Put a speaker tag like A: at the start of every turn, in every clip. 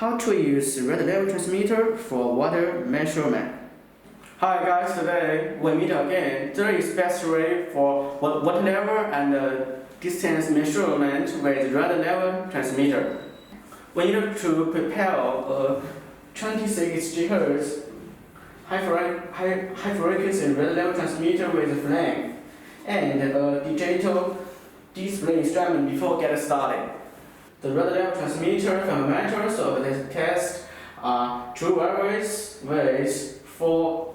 A: how to use red level transmitter for water measurement. Hi guys, today we meet again. There is best way for water level and distance measurement with red level transmitter. We need to prepare a 26 GHz high frequency red level transmitter with flame and a digital display instrument before get started. The red level transmitter parameters of this test are two values with 4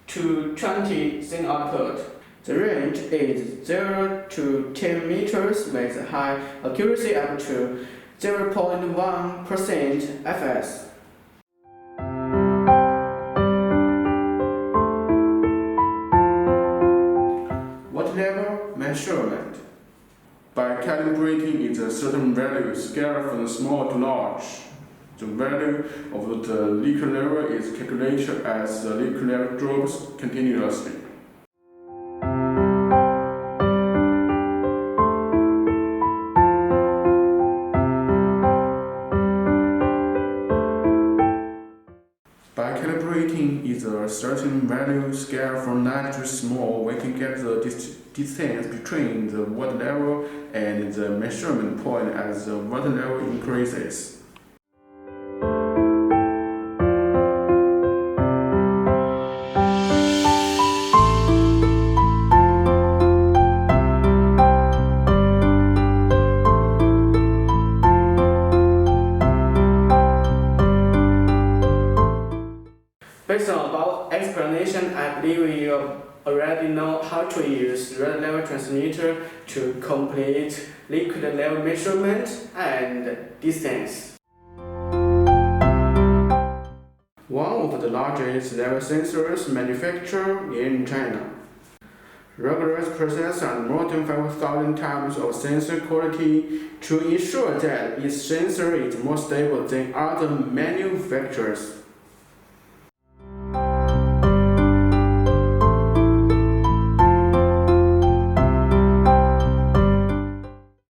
A: to 20 sin output. The range is 0 to 10 meters with high accuracy up to 0.1% fs. Water level measurement.
B: By calibrating its certain value scale from small to large, the value of the liquid level is calculated as the liquid level drops continuously. By calibrating its certain value scale from large to small, we can get the distance between the water level and the measurement point as the water level increases.
A: Based on above explanation, I believe you already know how to use red level transmitter to complete liquid level measurement and distance. One of the largest level sensors manufactured in China. Rigorous process and more than 5,000 times of sensor quality to ensure that its sensor is more stable than other manufacturers.